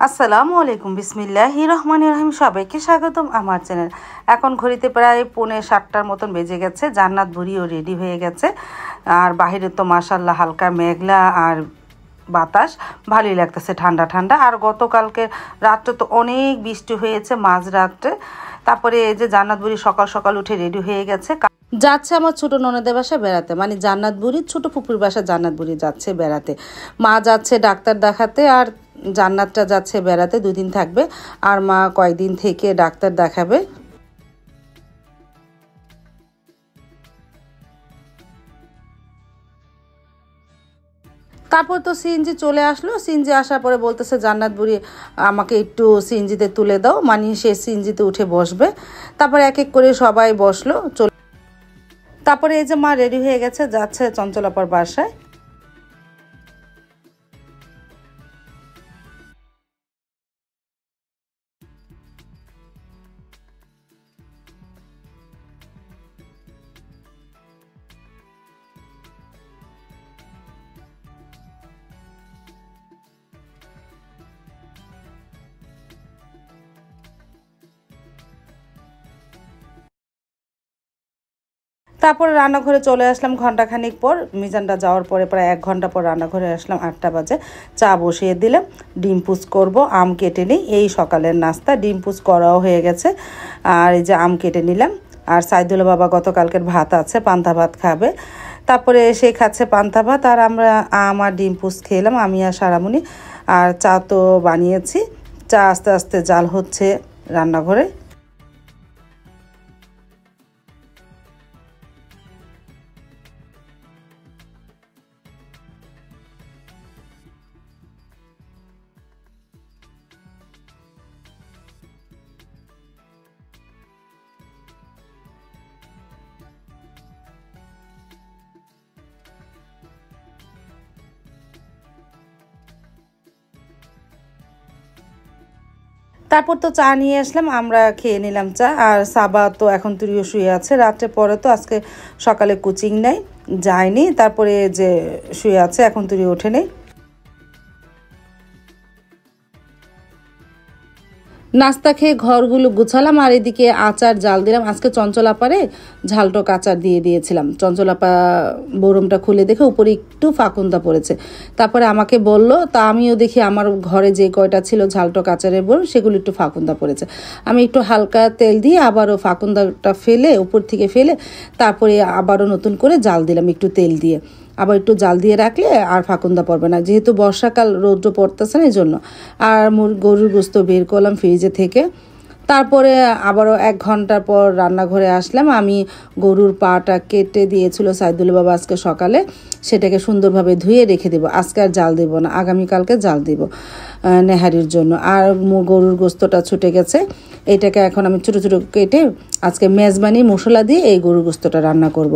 আসসালামু আলাইকুম বিসমিল্লাহির রহমানির রহিম। সবাইকে স্বাগতম আমার চ্যানেল। এখন ঘড়িতে প্রায় 6:45টার মতন বেজে গেছে। জান্নাত বুড়িও রেডি হয়ে গেছে। আর বাহিরে তো মাশাআল্লাহ হালকা মেঘলা আর বাতাস, ভালোই লাগতেছে, ঠান্ডা ঠান্ডা। আর গতকালকে রাত্রে তো অনেক বৃষ্টি হয়েছে মাঝরাত্রে। তারপরে এই যে জান্নাত বুড়ি সকাল সকাল উঠে রেডি হয়ে গেছে, যাচ্ছে আমার ছোট ননদের বাসায় বেড়াতে। মানে জান্নাত বুড়ির ছোট ফুপুর বাসায় জান্নাত বুড়ি যাচ্ছে বেড়াতে। মা যাচ্ছে ডাক্তার দেখাতে, আর জান্নাতটা যাচ্ছে বেড়াতে, 2 দিন থাকবে। আর মা কয়েকদিন থেকে ডাক্তার দেখাবে। তারপর তো সিএনজি চলে আসলো। সিএনজি আসার পরে বলতেছে জান্নাত বুড়ি আমাকে একটু সিএনজিতে তুলে দাও, মানে সে সিএনজিতে উঠে বসবে। তারপরে এক এক করে সবাই বসলো। তারপরে এই যে মা রেডি হয়ে গেছে, যাচ্ছে চঞ্চলাপার বাসায়। তারপরে রান্নাঘরে চলে আসলাম ঘন্টাখানিক পর। মিজানটা যাওয়ার পরে প্রায় 1 ঘন্টা পর রান্নাঘরে আসলাম। 8টা বাজে। চা বসিয়ে দিলাম, ডিম পুচ করব, আম কেটে নিই। এই সকালের নাস্তা, ডিম পুচ করাও হয়ে গেছে। আর এই যে আম কেটে নিলাম। আর সাইদুল বাবা গতকালকের ভাত আছে, পান্তা ভাত খাবে। তারপরে সে খাচ্ছে পান্তা ভাত, আর আমরা আম আর ডিম পুচ খেলাম, আমি আর সারামণি। আর চা তো বানিয়েছি। চা আস্তে আস্তে জাল হচ্ছে রান্নাঘরে। তারপর তো চা নিয়ে আসলাম, আমরা খেয়ে নিলাম চা। আর সাবা তো এখন তুরিও শুয়ে আছে। রাত্রে পরে তো আজকে সকালে কোচিং নেই, যায়নি। তারপরে যে শুয়ে আছে, এখন তুরি ওঠে নেই। নাস্তা খেয়ে ঘরগুলো গুছালাম, আর এদিকে আচার জাল দিলাম। আজকে চঞ্চলাপারে ঝালটক আচার দিয়ে দিয়েছিলাম। চঞ্চলাপা বরমটা খুলে দেখে উপরে একটু ফাকুন্দা পড়েছে। তারপরে আমাকে বলল, তা আমিও দেখি আমার ঘরে যে কয়টা ছিল ঝালটক আচারের বরম, সেগুলো একটু ফাকুন্দা পড়েছে। আমি একটু হালকা তেল দিয়ে আবারও ফাকুন্দাটা ফেলে, উপর থেকে ফেলে, তারপরে আবারও নতুন করে জাল দিলাম একটু তেল দিয়ে। আবার একটু জাল দিয়ে রাখলে আর ফাকুন্দা পড়বে না, যেহেতু বর্ষাকাল রৌদ্র পড়তেছে না, এই জন্য। আর গরুর গোস্ত বের করলাম ফ্রিজে থেকে। তারপরে আবারও 1 ঘন্টা পর রান্নাঘরে আসলাম। আমি গরুর পাটা কেটে দিয়েছিল সাইদুল বাবা আজকে সকালে, সেটাকে সুন্দরভাবে ধুয়ে রেখে দেবো। আজকে আর জাল দেবো না, আগামীকালকে জাল দেবো নেহারির জন্য। আর গরুর গোস্তটা ছুটে গেছে, এটাকে এখন আমি ছোটো ছোটো কেটে আজকে মেজবানি মশলা দিয়ে এই গরুর গোস্তটা রান্না করব।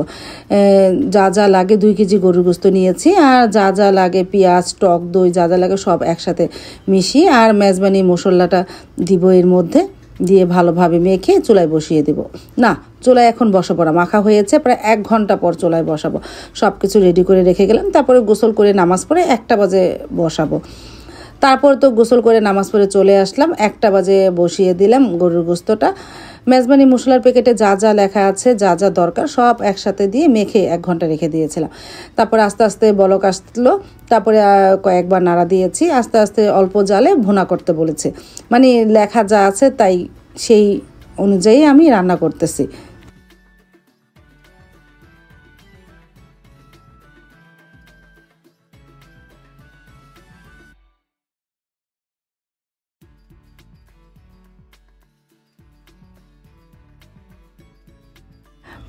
যা যা লাগে 2 কেজি গরুর গোস্ত নিয়েছি, আর যা যা লাগে পেঁয়াজ, টক দই, যা যা লাগে সব একসাথে মিশিয়ে আর মেজবানি মশলাটা দিব এর মধ্যে, দিয়ে ভালোভাবে মেখে চুলায় বসিয়ে দেব। না, চুলায় এখন বসাবো না, মাখা হয়েছে, প্রায় 1 ঘন্টা পর চুলায় বসাবো। সব কিছু রেডি করে রেখে গেলাম। তারপরে গোসল করে নামাজ পড়ে 1টা বাজে বসাবো। তারপর তো গোসল করে নামাজ পড়ে চলে আসলাম, 1টা বাজে বসিয়ে দিলাম গরুর গোস্তটা। মেজবানি মশলার প্যাকেটে যা যা লেখা আছে, যা যা দরকার সব একসাথে দিয়ে মেখে 1 ঘন্টা রেখে দিয়েছিলাম। তারপরে আস্তে আস্তে বলক আসলো, তারপরে কয়েকবার নাড়া দিয়েছি। আস্তে আস্তে অল্প জালে ভুনা করতে বলেছে, মানে লেখা যা আছে তাই সেই অনুযায়ী আমি রান্না করতেছি।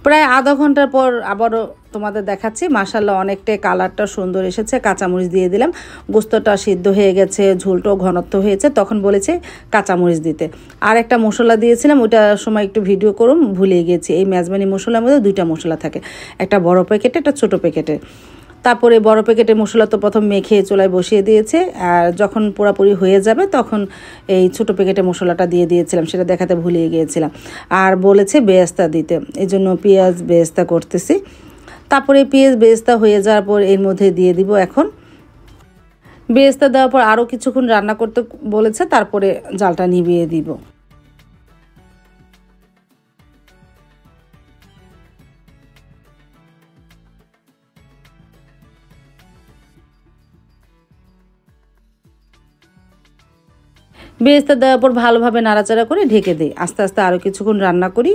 প্রায় আধা ঘন্টার পর আবারও তোমাদের দেখাচ্ছি। মাশাআল্লাহ অনেকটাই কালারটা সুন্দর এসেছে। কাঁচামরিচ দিয়ে দিলাম, গোস্তটা সিদ্ধ হয়ে গেছে, ঝোলটাও ঘনত্ব হয়েছে। তখন বলেছে কাঁচামরিচ দিতে। আর একটা মশলা দিয়েছিলাম, ওইটার সময় একটু ভিডিও করুম, ভুলে গেছি। এই মেজবানি মশলার মধ্যে 2টা মশলা থাকে, একটা বড় প্যাকেটে, একটা ছোটো প্যাকেটে। তারপরে বড় প্যাকেটের মশলা তো প্রথম মেখে চুলায় বসিয়ে দিয়েছে, আর যখন পুরোপুরি হয়ে যাবে তখন এই ছোটো প্যাকেটের মশলাটা দিয়ে দিয়েছিলাম, সেটা দেখাতে ভুলে গিয়েছিলাম। আর বলেছে বেরেস্তা দিতে, এই জন্য পেঁয়াজ বেরেস্তা করতেছি। তারপরে পেঁয়াজ বেরেস্তা হয়ে যাওয়ার পর এর মধ্যে দিয়ে দিব এখন বেরেস্তা দেওয়ার পর আরও কিছুক্ষণ রান্না করতে বলেছে, তারপরে জালটা নিভিয়ে দিব। বেরেস্তা দেওয়ার পর ভালোভাবে নাড়াচাড়া করে ঢেকে দিই, আস্তে আস্তে আরও কিছুক্ষণ রান্না করি।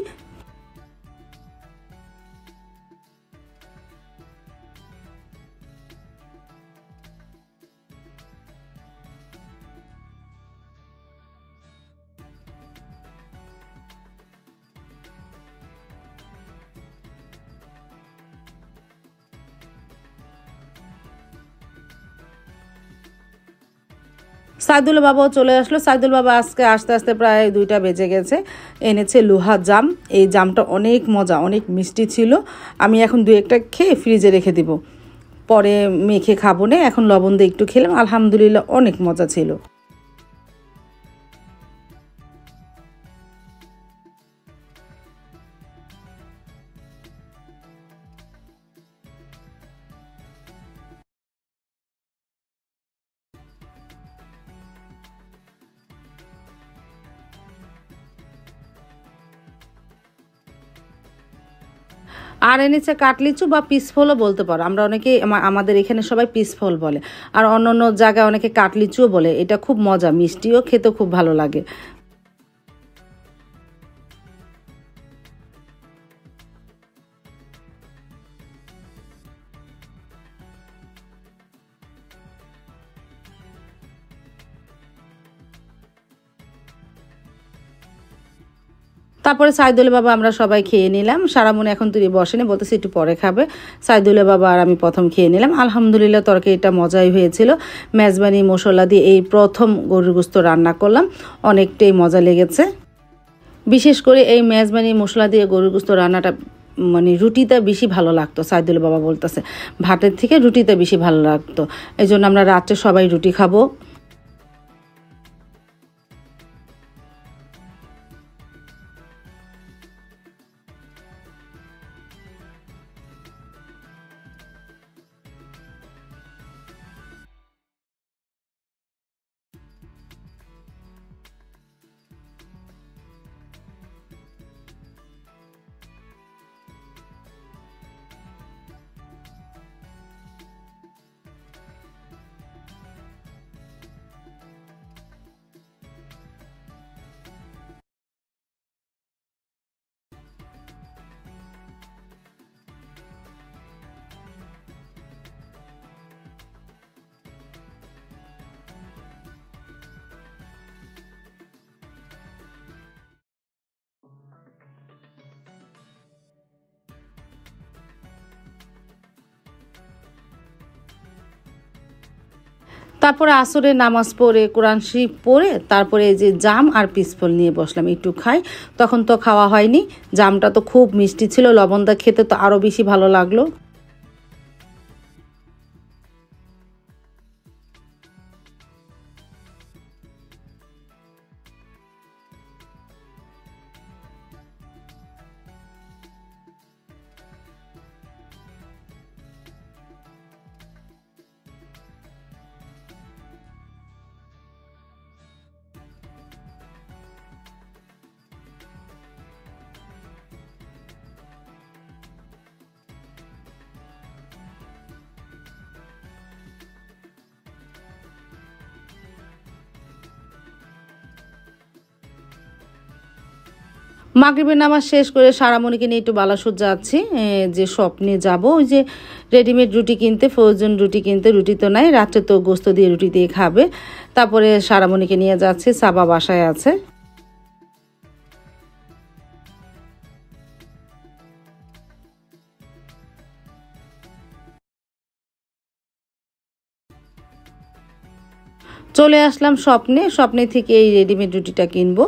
সাইদুল বাবাও চলে আসলো। সাইদুল বাবা আজকে আস্তে আস্তে প্রায় 2টা বেজে গেছে। এনেছে লোহা জাম। এই জামটা অনেক মজা, অনেক মিষ্টি ছিল। আমি এখন 2-1টা খেয়ে ফ্রিজে রেখে দিব, পরে মেখে খাবো না। এখন লবণ দিয়ে একটু খেলাম, আলহামদুলিল্লাহ অনেক মজা ছিল। আর এনেছে কাটলিচু বা পিসফলও বলতে পারো, আমরা অনেকে আমাদের এখানে সবাই পিসফল বলে, আর অন্য অন্য জায়গায় অনেকে কাটলিচুও বলে। এটা খুব মজা, মিষ্টিও, খেতে খুব ভালো লাগে। তারপরে সাইদুলের বাবা আমরা সবাই খেয়ে নিলাম। সারামনি এখন তুই বসেনি, বলতেছি একটু পরে খাবে। সাইদুলের বাবা আর আমি প্রথম খেয়ে নিলাম। আলহামদুলিল্লাহ তরকারিটা মজাই হয়েছিল। মেজবানি মশলা দিয়ে এই প্রথম গরুর গোশত রান্না করলাম, অনেকটাই মজা লেগেছে। বিশেষ করে এই মেজবানি মশলা দিয়ে গরুর গোশত রান্নাটা মানে রুটিটা বেশি ভালো লাগতো। সাইদুল বাবা বলতেছে ভাতের থেকে রুটিটা বেশি ভালো লাগতো, এই জন্য আমরা রাত্রে সবাই রুটি খাবো। তারপরে আসরে নামাজ পড়ে কোরআন শরীফ পড়ে তারপরে এই যে জাম আর পিসফল নিয়ে বসলাম একটু খাই। তখন তো খাওয়া হয়নি। জামটা তো খুব মিষ্টি ছিল, লবণটা খেতে তো আরও বেশি ভালো লাগলো। মাগরিবের নামাজ শেষ করে সারামণিকে নিয়ে একটু বালাসুর যাচ্ছি, যে স্বপ্নে যাব ওই যে রেডিমেড রুটি কিনতে, ফ্রোজেন রুটি কিনতে। রুটি তো নাই, রাত্রে তো গোস্ত দিয়ে রুটি দিয়ে খাবে। তারপরে সারামণিকে নিয়ে যাচ্ছি, সাবা বাসায় আছে। চলে আসলাম স্বপ্নে, স্বপ্নে থেকে এই রেডিমেড রুটিটা কিনবো।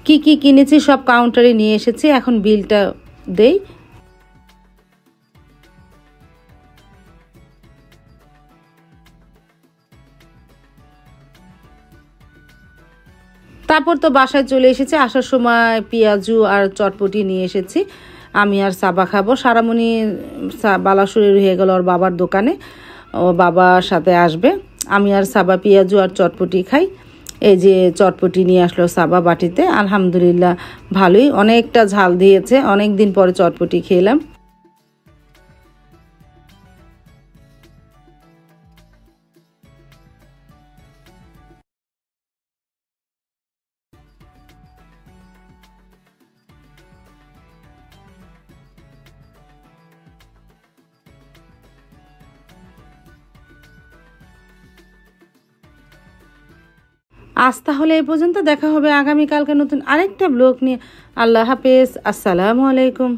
কি কি কিনেছি সব কাউন্টারে নিয়ে এসেছি, এখন বিলটা দেই। তারপর তো বাসায় চলে এসেছি। আসার সময় পেঁয়াজু আর চটপটি নিয়ে এসেছি। আমি আর সাবা খাবো। সারামণি বালাসুরের হয়ে গেল ওর বাবার দোকানে, ও বাবার সাথে আসবে। আমি আর সাবা পেঁয়াজু আর চটপটি খাই। এই যে চটপটি নিয়ে আসলো সাবা বাটিতে, আলহামদুলিল্লাহ ভালোই, অনেকটা ঝাল দিয়েছে। অনেক দিন পরে চটপটি খেলাম। আজ তাহলে এই পর্যন্ত, দেখা হবে আগামীকালকে নতুন আরেকটা ব্লগ নিয়ে। আল্লাহ হাফেজ, আসসালামু আলাইকুম।